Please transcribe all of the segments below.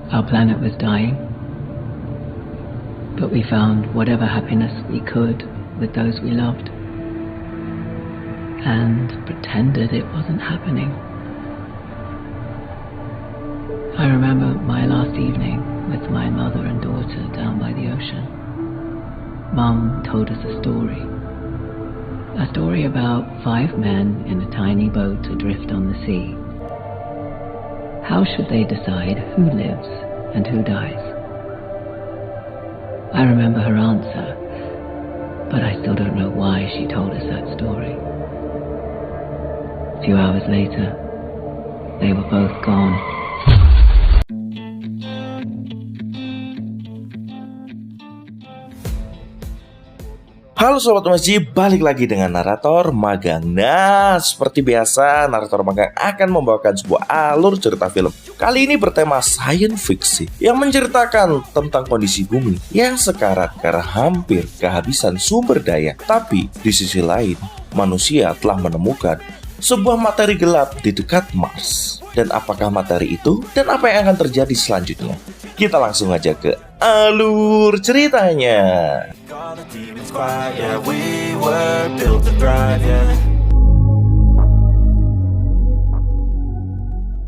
Our planet was dying, but we found whatever happiness we could with those we loved and pretended it wasn't happening. I remember my last evening with my mother and daughter down by the ocean. Mum told us a story about 5 men in a tiny boat adrift on the sea. How should they decide who lives and who dies? I remember her answer, but I still don't know why she told us that story. A few hours later, they were both gone. Halo Sobat Masjid, balik lagi dengan narator magang. Nah, seperti biasa, narator magang akan membawakan sebuah alur cerita film. Kali ini bertema science fiction yang menceritakan tentang kondisi bumi yang sekarat karena hampir kehabisan sumber daya. Tapi di sisi lain, manusia telah menemukan sebuah materi gelap di dekat Mars. Dan apakah materi itu? Dan apa yang akan terjadi selanjutnya? Kita langsung aja ke alur ceritanya.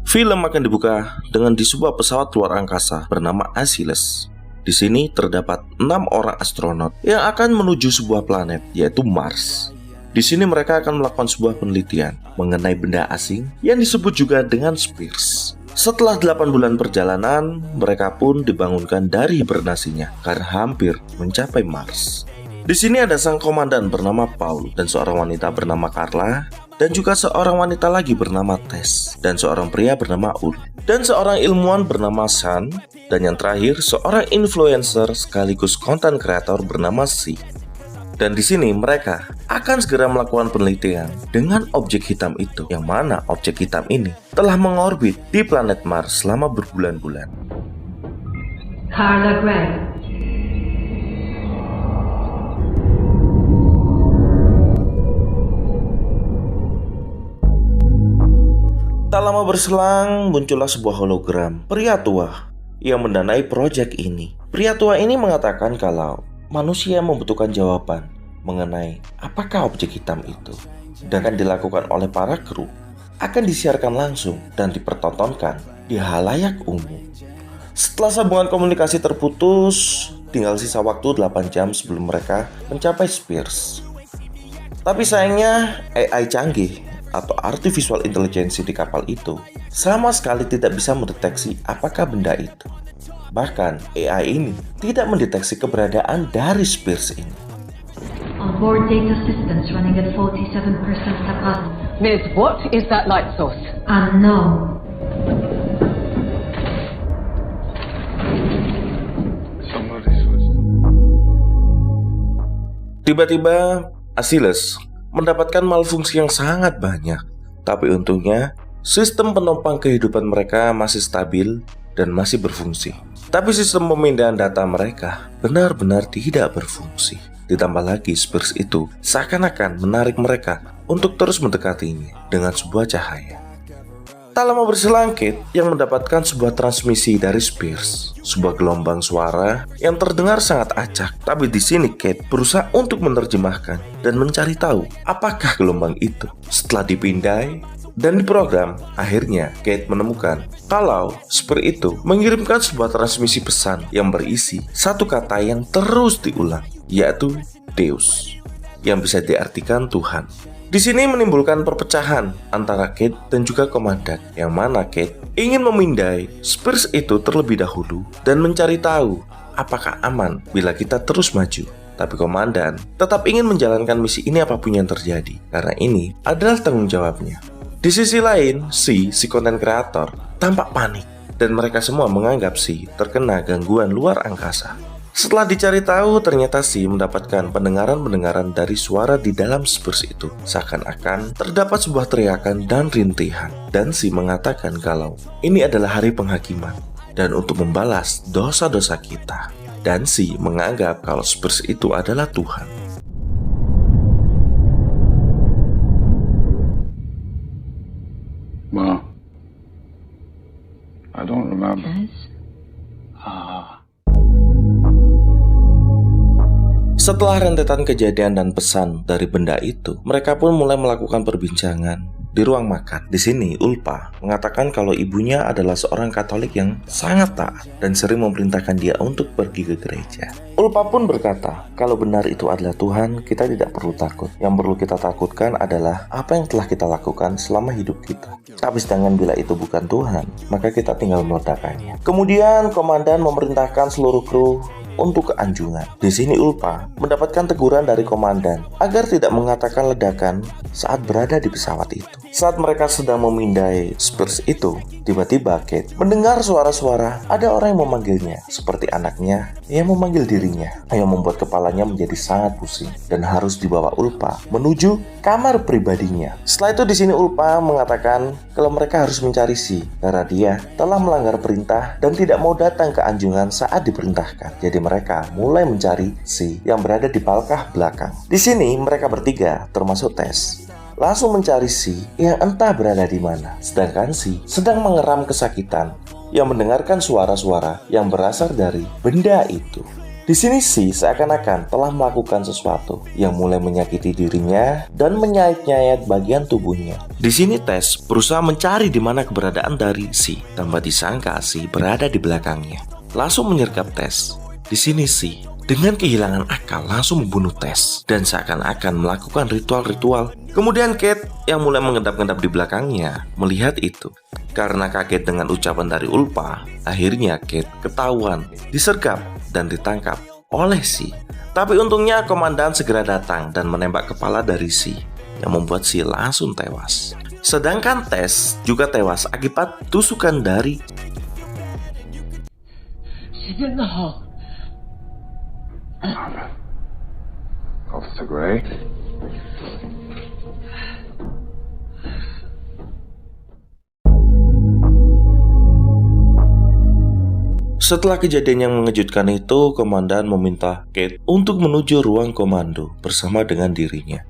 Film akan dibuka dengan di sebuah pesawat luar angkasa bernama Achilles. Di sini terdapat 6 orang astronot yang akan menuju sebuah planet, yaitu Mars. Di sini mereka akan melakukan sebuah penelitian mengenai benda asing yang disebut juga dengan spheres. Setelah 8 bulan perjalanan, mereka pun dibangunkan dari hibernasinya karena hampir mencapai Mars. Di sini ada sang komandan bernama Paul dan seorang wanita bernama Carla, dan juga seorang wanita lagi bernama Tess, dan seorang pria bernama Ul, dan seorang ilmuwan bernama Sean, dan yang terakhir seorang influencer sekaligus content creator bernama Si. Dan di sini mereka akan segera melakukan penelitian dengan objek hitam itu, yang mana objek hitam ini telah mengorbit di planet Mars selama berbulan-bulan. Carla Gray. Tak lama berselang, muncullah sebuah hologram pria tua yang mendanai proyek ini. Pria tua ini mengatakan kalau manusia membutuhkan jawaban mengenai apakah objek hitam itu, dan akan dilakukan oleh para kru, akan disiarkan langsung dan dipertontonkan di halayak umum. Setelah sambungan komunikasi terputus, tinggal sisa waktu 8 jam sebelum mereka mencapai Spheres. Tapi sayangnya AI canggih atau Artificial Intelligence di kapal itu sama sekali tidak bisa mendeteksi apakah benda itu. Bahkan AI ini tidak mendeteksi keberadaan dari Spheres ini. Onboard data systems running at 47% capacity. Miss, what is that light source? Unknown. Tiba-tiba Achilles mendapatkan malfungsi yang sangat banyak. Tapi untungnya sistem penopang kehidupan mereka masih stabil dan masih berfungsi. Tapi sistem pemindahan data mereka benar-benar tidak berfungsi. Ditambah lagi Spheres itu seakan-akan menarik mereka untuk terus mendekatinya dengan sebuah cahaya. Tak lama berselang, Kate yang mendapatkan sebuah transmisi dari Spheres, sebuah gelombang suara yang terdengar sangat acak. Tapi di sini Kate berusaha untuk menerjemahkan dan mencari tahu apakah gelombang itu. Setelah dipindai dan diprogram, akhirnya Kate menemukan kalau Spheres itu mengirimkan sebuah transmisi pesan yang berisi satu kata yang terus diulang, yaitu Deus, yang bisa diartikan Tuhan. Di sini menimbulkan perpecahan antara Kate dan juga komandan, yang mana Kate ingin memindai Spheres itu terlebih dahulu dan mencari tahu apakah aman bila kita terus maju. Tapi komandan tetap ingin menjalankan misi ini apapun yang terjadi, karena ini adalah tanggung jawabnya. Di sisi lain, si content creator tampak panik dan mereka semua menganggap Si terkena gangguan luar angkasa. Setelah dicari tahu, ternyata Si mendapatkan pendengaran-pendengaran dari suara di dalam Spheres itu. Seakan-akan terdapat sebuah teriakan dan rintihan. Dan Si mengatakan kalau ini adalah hari penghakiman dan untuk membalas dosa-dosa kita. Dan Si menganggap kalau Spheres itu adalah Tuhan. Ma, I don't remember. Yes? Setelah rentetan kejadian dan pesan dari benda itu, mereka pun mulai melakukan perbincangan di ruang makan. Di sini, Ulpa mengatakan kalau ibunya adalah seorang Katolik yang sangat taat dan sering memerintahkan dia untuk pergi ke gereja. Ulpa pun berkata, kalau benar itu adalah Tuhan, kita tidak perlu takut. Yang perlu kita takutkan adalah apa yang telah kita lakukan selama hidup kita. Tapi sedangkan bila itu bukan Tuhan, maka kita tinggal meledakannya. Kemudian, komandan memerintahkan seluruh kru untuk keanjungan. Di sini Ulpa mendapatkan teguran dari komandan agar tidak mengatakan ledakan saat berada di pesawat itu. Saat mereka sedang memindai Spears itu, tiba-tiba Kate mendengar suara-suara ada orang yang memanggilnya, seperti anaknya yang memanggil dirinya, yang membuat kepalanya menjadi sangat pusing dan harus dibawa Ulpa menuju kamar pribadinya. Setelah itu di sini Ulpa mengatakan kalau mereka harus mencari Si karena dia telah melanggar perintah dan tidak mau datang ke anjungan saat diperintahkan. Jadi mereka mulai mencari Si yang berada di palkah belakang. Di sini mereka bertiga termasuk Tess langsung mencari Si yang entah berada di mana. Sedangkan Si sedang mengeram kesakitan yang mendengarkan suara-suara yang berasal dari benda itu. Di sini Si seakan-akan telah melakukan sesuatu yang mulai menyakiti dirinya dan menyayat-nyayat bagian tubuhnya. Di sini Tess berusaha mencari di mana keberadaan dari Si tanpa disangka Si berada di belakangnya. Langsung menyergap Tess. Di sini Si dengan kehilangan akal langsung membunuh Tess dan seakan-akan melakukan ritual-ritual. Kemudian Kate yang mulai mengendap-endap di belakangnya melihat itu. Karena kaget dengan ucapan dari Ulpa, akhirnya Kate ketahuan, disergap dan ditangkap oleh Si. Tapi untungnya komandan segera datang dan menembak kepala dari Si yang membuat Si langsung tewas. Sedangkan Tess juga tewas akibat tusukan dari She's in the hole. Officer Gray? Setelah kejadian yang mengejutkan itu, komandan meminta Kate untuk menuju ruang komando bersama dengan dirinya.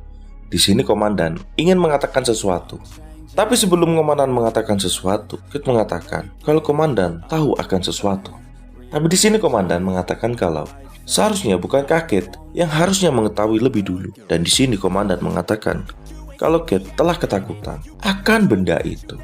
Di sini komandan ingin mengatakan sesuatu. Tapi sebelum komandan mengatakan sesuatu, Kate mengatakan kalau komandan tahu akan sesuatu. Tapi di sini komandan mengatakan kalau seharusnya bukankah Kate yang harusnya mengetahui lebih dulu. Dan di sini komandan mengatakan kalau Kate telah ketakutan akan benda itu.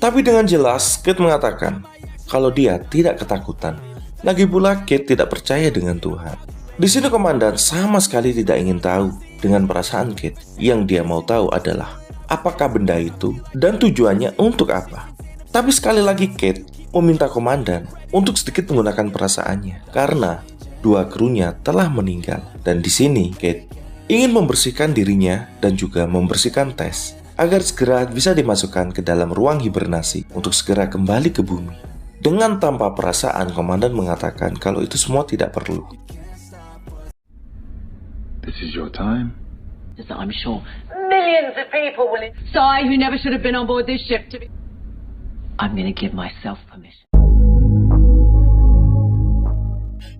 Tapi dengan jelas Kate mengatakan kalau dia tidak ketakutan. Lagi pula Kate tidak percaya dengan Tuhan. Di sini komandan sama sekali tidak ingin tahu dengan perasaan Kate. Yang dia mau tahu adalah apakah benda itu dan tujuannya untuk apa. Tapi sekali lagi Kate meminta komandan untuk sedikit menggunakan perasaannya karena dua krunya telah meninggal. Dan di sini Kate ingin membersihkan dirinya dan juga membersihkan Tess agar segera bisa dimasukkan ke dalam ruang hibernasi untuk segera kembali ke bumi. Dengan tanpa perasaan, komandan mengatakan kalau itu semua tidak perlu. This is your time. Yes, I'm sure millions of people will decide who never should have been on board this ship to be... I'm going to give myself permission.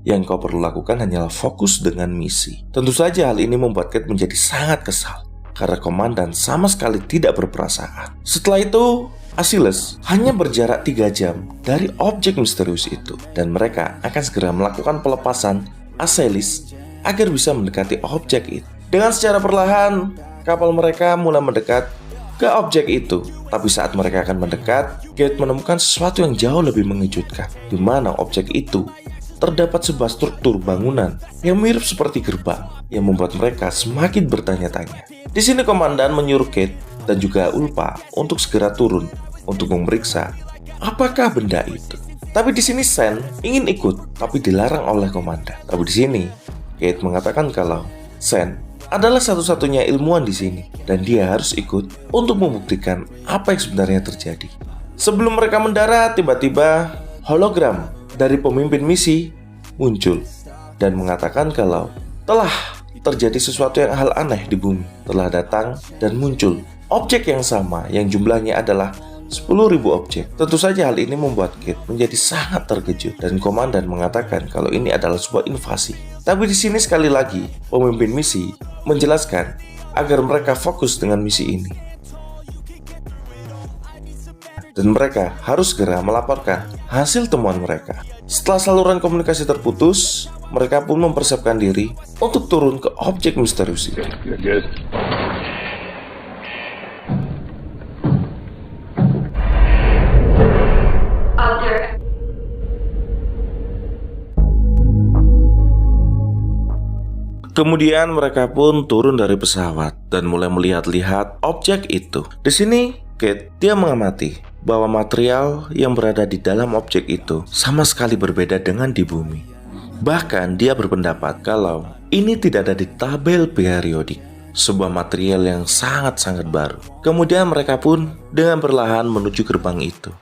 Yang kau perlu lakukan hanyalah fokus dengan misi. Tentu saja hal ini membuat Kate menjadi sangat kesal karena komandan sama sekali tidak berperasaan. Setelah itu, Achilles hanya berjarak 3 jam dari objek misterius itu dan mereka akan segera melakukan pelepasan Achilles agar bisa mendekati objek itu. Dengan secara perlahan, kapal mereka mulai mendekat ke objek itu. Tapi saat mereka akan mendekat, Kate menemukan sesuatu yang jauh lebih mengejutkan, di mana objek itu terdapat sebuah struktur bangunan yang mirip seperti gerbang yang membuat mereka semakin bertanya-tanya. Di sini komandan menyuruh Kate dan juga Ulpa untuk segera turun untuk memeriksa apakah benda itu. Tapi di sini Sen ingin ikut, tapi dilarang oleh komandan. Tapi di sini Kate mengatakan kalau Sen adalah satu-satunya ilmuwan di sini dan dia harus ikut untuk membuktikan apa yang sebenarnya terjadi. Sebelum mereka mendarat, tiba-tiba hologram dari pemimpin misi muncul dan mengatakan kalau telah terjadi sesuatu yang hal aneh di bumi. Telah datang dan muncul objek yang sama yang jumlahnya adalah 10.000 objek. Tentu saja hal ini membuat Kate menjadi sangat terkejut dan komandan mengatakan kalau ini adalah sebuah invasi. Tapi di sini sekali lagi pemimpin misi menjelaskan agar mereka fokus dengan misi ini. Dan mereka harus segera melaporkan hasil temuan mereka. Setelah saluran komunikasi terputus, mereka pun mempersiapkan diri untuk turun ke objek misterius itu. Good. Out there. Kemudian mereka pun turun dari pesawat dan mulai melihat-lihat objek itu. Di sini, Kate, dia mengamati bahwa material yang berada di dalam objek itu sama sekali berbeda dengan di bumi. Bahkan dia berpendapat kalau ini tidak ada di tabel periodik, sebuah material yang sangat-sangat baru. Kemudian mereka pun dengan perlahan menuju gerbang itu.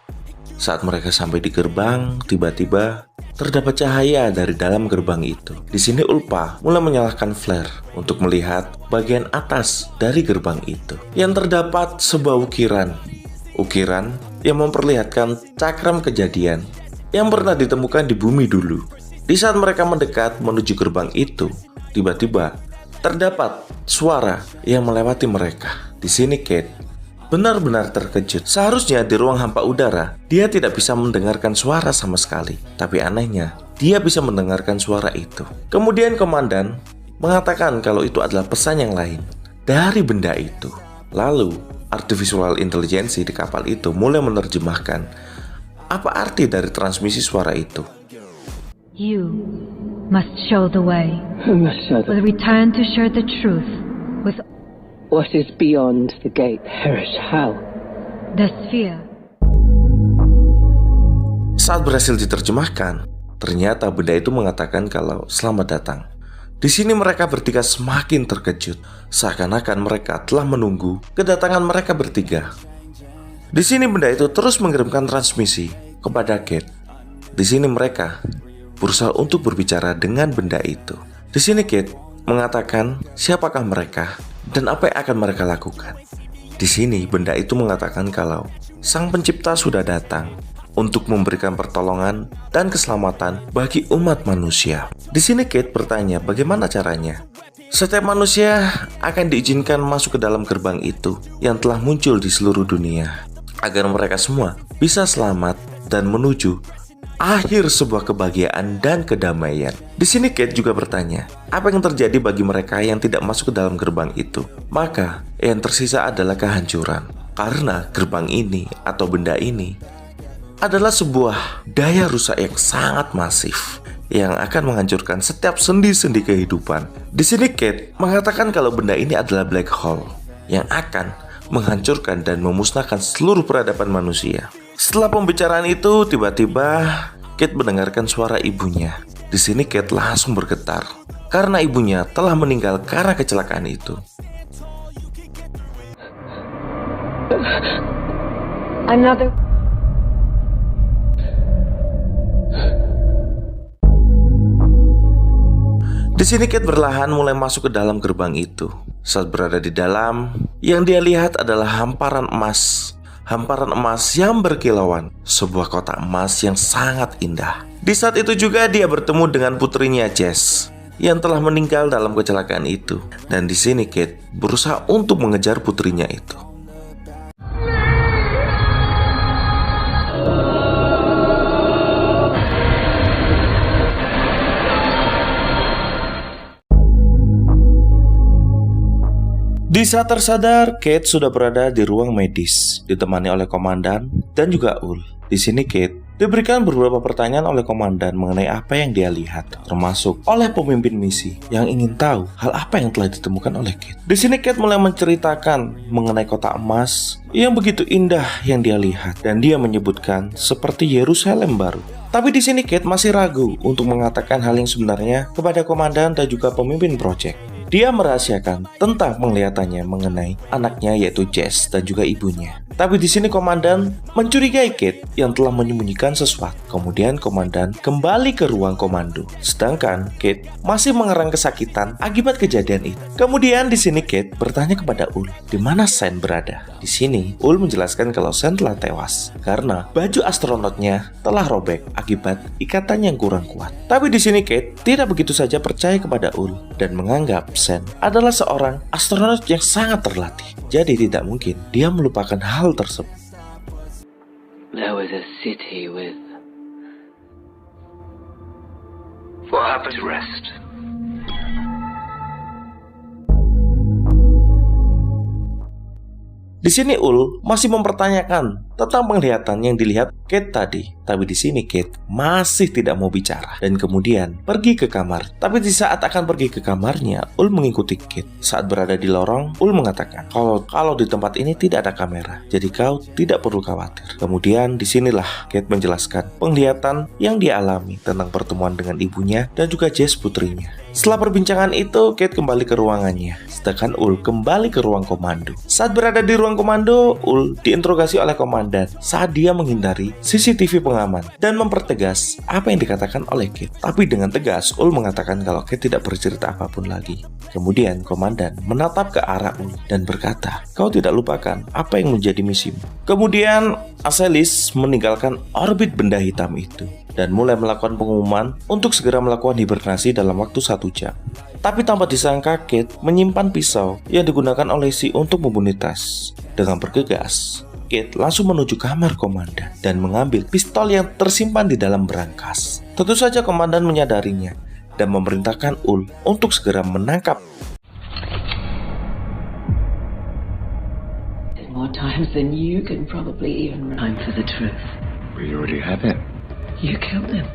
Saat mereka sampai di gerbang, tiba-tiba terdapat cahaya dari dalam gerbang itu. Di sini Ulpa mulai menyalakan flare untuk melihat bagian atas dari gerbang itu, yang terdapat sebuah ukiran yang memperlihatkan cakram kejadian yang pernah ditemukan di bumi dulu. Di saat mereka mendekat menuju gerbang itu, tiba-tiba terdapat suara yang melewati mereka. Di sini Kate benar-benar terkejut. Seharusnya di ruang hampa udara, dia tidak bisa mendengarkan suara sama sekali. Tapi anehnya, dia bisa mendengarkan suara itu. Kemudian komandan mengatakan kalau itu adalah pesan yang lain dari benda itu. Lalu, artificial intelligence di kapal itu mulai menerjemahkan apa arti dari transmisi suara itu. You must show the way. Will return to share the truth with What is beyond the gate? Perish how? the sphere. Saat berhasil diterjemahkan, ternyata benda itu mengatakan kalau selamat datang. Di sini mereka bertiga semakin terkejut, seakan-akan mereka telah menunggu kedatangan mereka bertiga. Di sini benda itu terus mengirimkan transmisi kepada Kate. Di sini mereka berusaha untuk berbicara dengan benda itu. Di sini Kate mengatakan siapakah mereka dan apa yang akan mereka lakukan. Di sini benda itu mengatakan kalau Sang Pencipta sudah datang untuk memberikan pertolongan dan keselamatan bagi umat manusia. Di sini Kate bertanya bagaimana caranya. Setiap manusia akan diizinkan masuk ke dalam gerbang itu yang telah muncul di seluruh dunia, agar mereka semua bisa selamat dan menuju akhir sebuah kebahagiaan dan kedamaian. Di sini Kate juga bertanya, apa yang terjadi bagi mereka yang tidak masuk ke dalam gerbang itu? Maka yang tersisa adalah kehancuran. Karena gerbang ini atau benda ini adalah sebuah daya rusak yang sangat masif yang akan menghancurkan setiap sendi-sendi kehidupan. Di sini Kate mengatakan kalau benda ini adalah black hole yang akan menghancurkan dan memusnahkan seluruh peradaban manusia. Setelah pembicaraan itu, tiba-tiba Kate mendengarkan suara ibunya. Di sini Kate langsung bergetar karena ibunya telah meninggal karena kecelakaan itu. Another. Di sini Kate berlahan mulai masuk ke dalam gerbang itu. Saat berada di dalam, yang dia lihat adalah hamparan emas yang berkilauan, sebuah kotak emas yang sangat indah. Di saat itu juga dia bertemu dengan putrinya Jess yang telah meninggal dalam kecelakaan itu. Dan di sini Kate berusaha untuk mengejar putrinya itu. Di saat tersadar, Kate sudah berada di ruang medis, ditemani oleh komandan dan juga Ul. Di sini Kate diberikan beberapa pertanyaan oleh komandan mengenai apa yang dia lihat, termasuk oleh pemimpin misi yang ingin tahu hal apa yang telah ditemukan oleh Kate. Di sini Kate mulai menceritakan mengenai kotak emas yang begitu indah yang dia lihat, dan dia menyebutkan seperti Yerusalem baru. Tapi di sini Kate masih ragu untuk mengatakan hal yang sebenarnya kepada komandan dan juga pemimpin proyek. Dia merahasiakan tentang penglihatannya mengenai anaknya yaitu Jess dan juga ibunya. Tapi di sini komandan mencurigai Kate yang telah menyembunyikan sesuatu. Kemudian komandan kembali ke ruang komando, sedangkan Kate masih mengerang kesakitan akibat kejadian itu. Kemudian di sini Kate bertanya kepada Ul, di mana Sen berada. Di sini Ul menjelaskan kalau Sen telah tewas karena baju astronotnya telah robek akibat ikatan yang kurang kuat. Tapi di sini Kate tidak begitu saja percaya kepada Ul dan menganggap Sen adalah seorang astronot yang sangat terlatih. Jadi tidak mungkin dia melupakan hal tersebut. There was a city with What happened to rest? Di sini Ul masih mempertanyakan tentang penglihatan yang dilihat Kate tadi. Tapi di sini Kate masih tidak mau bicara dan kemudian pergi ke kamar. Tapi di saat akan pergi ke kamarnya, Ul mengikuti Kate. Saat berada di lorong, Ul mengatakan kalau di tempat ini tidak ada kamera, jadi kau tidak perlu khawatir. Kemudian disinilah Kate menjelaskan penglihatan yang dia alami tentang pertemuan dengan ibunya dan juga Jess putrinya. Setelah perbincangan itu, Kate kembali ke ruangannya, sedangkan Ul kembali ke ruang komando. Saat berada di ruang komando, Ul diinterogasi oleh komandan saat dia menghindari CCTV pengaman dan mempertegas apa yang dikatakan oleh Kate. Tapi dengan tegas, Ul mengatakan kalau Kate tidak bercerita apapun lagi. Kemudian komandan menatap ke arah Ul dan berkata, "Kau tidak lupakan apa yang menjadi misimu." Kemudian Azelis meninggalkan orbit benda hitam itu dan mulai melakukan pengumuman untuk segera melakukan hibernasi dalam waktu 1 jam. Tapi tanpa disangka, Kate menyimpan pisau yang digunakan oleh Si untuk membunuh Tas. Dengan bergegas, Kate langsung menuju kamar komandan dan mengambil pistol yang tersimpan di dalam berangkas. Tentu saja komandan menyadarinya dan memerintahkan Ul untuk segera menangkap. More times than you can probably even rhyme for the truth. We already have it. You killed him.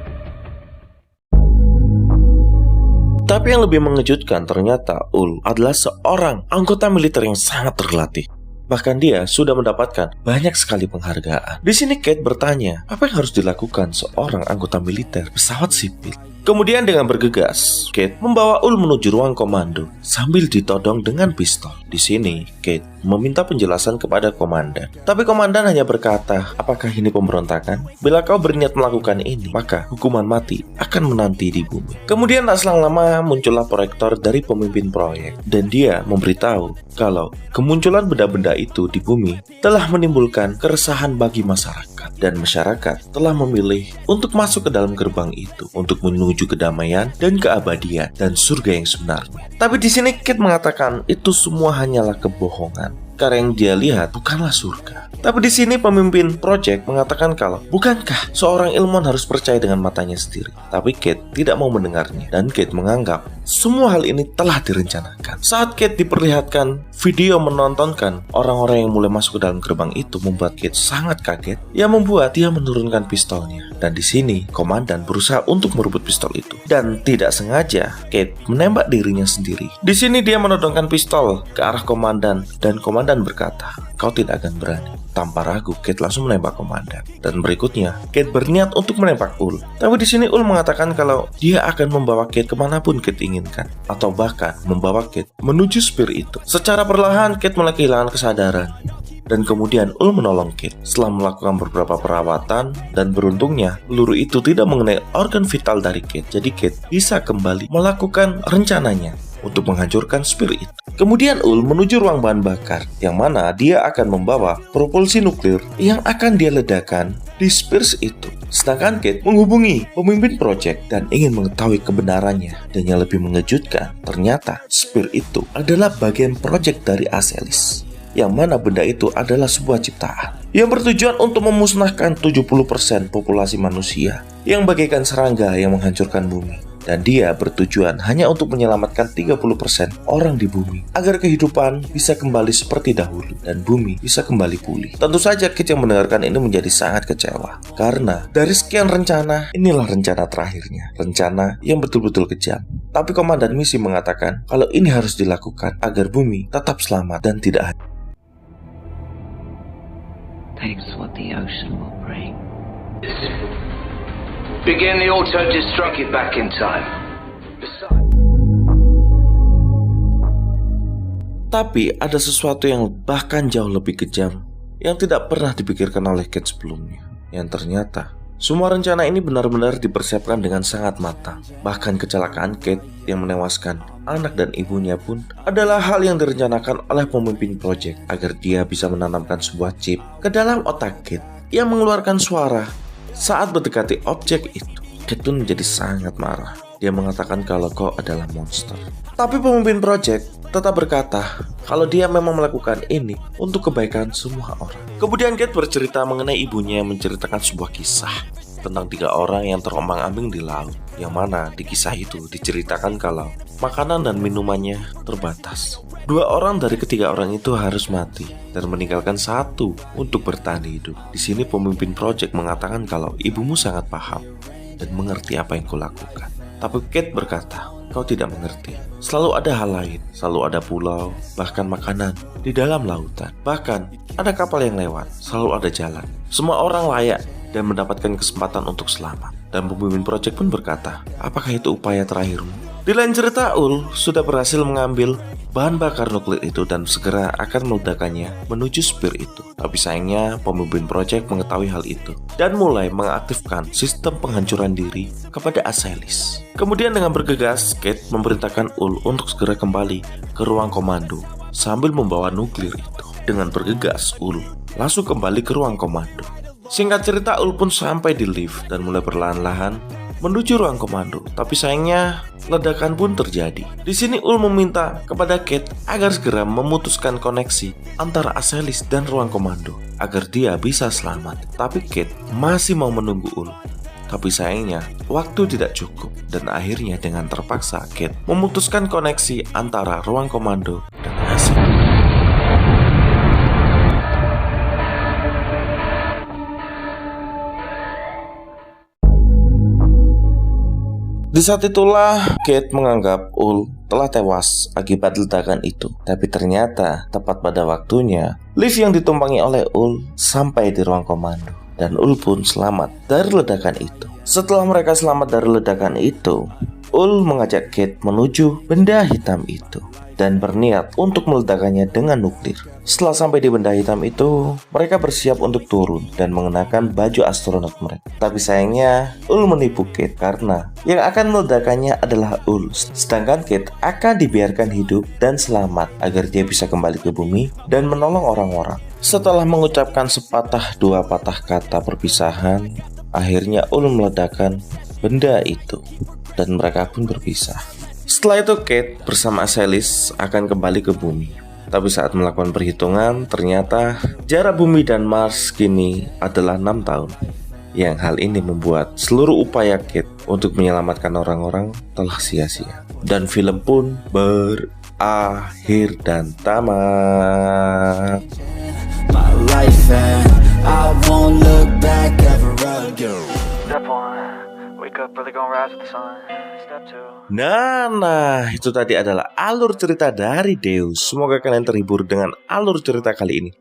Tapi yang lebih mengejutkan ternyata Ul adalah seorang anggota militer yang sangat terlatih. Bahkan dia sudah mendapatkan banyak sekali penghargaan. Di sini Kate bertanya, apa yang harus dilakukan seorang anggota militer pesawat sipil? Kemudian dengan bergegas, Kate membawa Ul menuju ruang komando sambil ditodong dengan pistol. Di sini, Kate meminta penjelasan kepada komandan. Tapi komandan hanya berkata, apakah ini pemberontakan? Bila kau berniat melakukan ini, maka hukuman mati akan menanti di bumi. Kemudian tak selang lama muncullah proyektor dari pemimpin proyek. Dan dia memberitahu kalau kemunculan benda-benda itu di bumi telah menimbulkan keresahan bagi masyarakat. Dan masyarakat telah memilih untuk masuk ke dalam gerbang itu untuk menuju kedamaian dan keabadian dan surga yang sebenarnya. Tapi di sini Kate mengatakan itu semua hanyalah kebohongan. Karena yang dia lihat bukanlah surga. Tapi di sini pemimpin project mengatakan kalau bukankah seorang ilmuwan harus percaya dengan matanya sendiri. Tapi Kate tidak mau mendengarnya dan Kate menganggap semua hal ini telah direncanakan. Saat Kate diperlihatkan video menontonkan orang-orang yang mulai masuk ke dalam gerbang itu membuat Kate sangat kaget, yang membuat dia menurunkan pistolnya. Dan di sini komandan berusaha untuk merebut pistol itu dan tidak sengaja Kate menembak dirinya sendiri. Di sini dia menodongkan pistol ke arah komandan dan komandan berkata, "Kau tidak akan berani." Tanpa ragu, Kate langsung menembak komandan. Dan berikutnya, Kate berniat untuk menembak Ul. Tapi di sini Ul mengatakan kalau dia akan membawa Kate kemanapun Kate inginkan, atau bahkan membawa Kate menuju spear itu. Secara perlahan, Kate mulai kehilangan kesadaran. Dan kemudian Ul menolong Kate setelah melakukan beberapa perawatan, dan beruntungnya peluru itu tidak mengenai organ vital dari Kate. Jadi Kate bisa kembali melakukan rencananya untuk menghancurkan spear itu. Kemudian Ul menuju ruang bahan bakar, yang mana dia akan membawa propulsi nuklir yang akan dia ledakan di spear itu. Sedangkan Kate menghubungi pemimpin project dan ingin mengetahui kebenarannya. Dan yang lebih mengejutkan, ternyata spear itu adalah bagian project dari Azelis, yang mana benda itu adalah sebuah ciptaan yang bertujuan untuk memusnahkan 70% populasi manusia yang bagaikan serangga yang menghancurkan bumi. Dan dia bertujuan hanya untuk menyelamatkan 30% orang di bumi agar kehidupan bisa kembali seperti dahulu dan bumi bisa kembali pulih. Tentu saja Kate yang mendengarkan ini menjadi sangat kecewa, karena dari sekian rencana, inilah rencana terakhirnya, rencana yang betul-betul kejam. Tapi komandan misi mengatakan kalau ini harus dilakukan agar bumi tetap selamat dan tidak hancur. Thanks what the ocean will bring. Begin the auto-destruct back in time. Tapi ada sesuatu yang bahkan jauh lebih kejam yang tidak pernah dipikirkan oleh Kate sebelumnya. Yang ternyata semua rencana ini benar-benar dipersiapkan dengan sangat matang. Bahkan kecelakaan Kate yang menewaskan anak dan ibunya pun adalah hal yang direncanakan oleh pemimpin project agar dia bisa menanamkan sebuah chip ke dalam otak Kate yang mengeluarkan suara saat mendekati objek itu. Kate pun menjadi sangat marah. Dia mengatakan kalau kau adalah monster. Tapi pemimpin project tetap berkata kalau dia memang melakukan ini untuk kebaikan semua orang. Kemudian Kate bercerita mengenai ibunya yang menceritakan sebuah kisah tentang 3 orang yang terombang-ambing di laut, yang mana di kisah itu diceritakan kalau makanan dan minumannya terbatas. 2 orang dari ketiga orang itu harus mati dan meninggalkan 1 untuk bertahan hidup. Di sini pemimpin proyek mengatakan kalau ibumu sangat paham dan mengerti apa yang kau lakukan. Tapi Kate berkata, kau tidak mengerti. Selalu ada hal lain, selalu ada pulau, bahkan makanan di dalam lautan. Bahkan ada kapal yang lewat, selalu ada jalan. Semua orang layak dan mendapatkan kesempatan untuk selamat. Dan pemimpin proyek pun berkata, apakah itu upaya terakhirmu? Di lain cerita, Ul sudah berhasil mengambil bahan bakar nuklir itu dan segera akan meledakannya menuju spir itu. Tapi sayangnya pemimpin proyek mengetahui hal itu dan mulai mengaktifkan sistem penghancuran diri kepada Asylis. Kemudian dengan bergegas, Kate memerintahkan Ul untuk segera kembali ke ruang komando sambil membawa nuklir itu. Dengan bergegas, Ul langsung kembali ke ruang komando. Singkat cerita, Ul pun sampai di lift dan mulai perlahan-lahan menuju ruang komando. Tapi sayangnya ledakan pun terjadi. Di sini Ul meminta kepada Kate agar segera memutuskan koneksi antara Asylis dan ruang komando agar dia bisa selamat. Tapi Kate masih mau menunggu Ul. Tapi sayangnya waktu tidak cukup dan akhirnya dengan terpaksa Kate memutuskan koneksi antara ruang komando dan Asylis. Di saat itulah Kate menganggap Ul telah tewas akibat ledakan itu. Tapi ternyata tepat pada waktunya lift yang ditumpangi oleh Ul sampai di ruang komando dan Ul pun selamat dari ledakan itu. Setelah mereka selamat dari ledakan itu, Ul mengajak Kate menuju benda hitam itu dan berniat untuk meledakannya dengan nuklir. Setelah sampai di benda hitam itu, mereka bersiap untuk turun dan mengenakan baju astronot mereka. Tapi sayangnya, Ul menipu Kate karena yang akan meledakannya adalah Ul. Sedangkan Kate akan dibiarkan hidup dan selamat agar dia bisa kembali ke bumi dan menolong orang-orang. Setelah mengucapkan sepatah 2 patah kata perpisahan, akhirnya Ul meledakkan benda itu dan mereka pun berpisah. Setelah itu Kate bersama Asylis akan kembali ke bumi. Tapi saat melakukan perhitungan, ternyata jarak bumi dan Mars kini adalah 6 tahun. Yang hal ini membuat seluruh upaya Kate untuk menyelamatkan orang-orang telah sia-sia. Dan film pun berakhir dan tamat. My life and I won't look back ever again. Step 1, wake up early, gonna rise with the sun. Step 2. Nah, itu tadi adalah alur cerita dari Deus. Semoga kalian terhibur dengan alur cerita kali ini.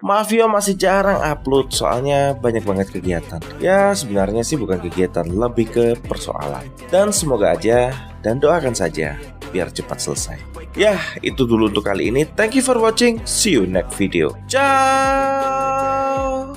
Maaf ya masih jarang upload soalnya banyak banget kegiatan. Ya sebenarnya sih bukan kegiatan, lebih ke persoalan. Dan semoga aja dan doakan saja biar cepat selesai. Ya itu dulu untuk kali ini. Thank you for watching. See you next video. Ciao.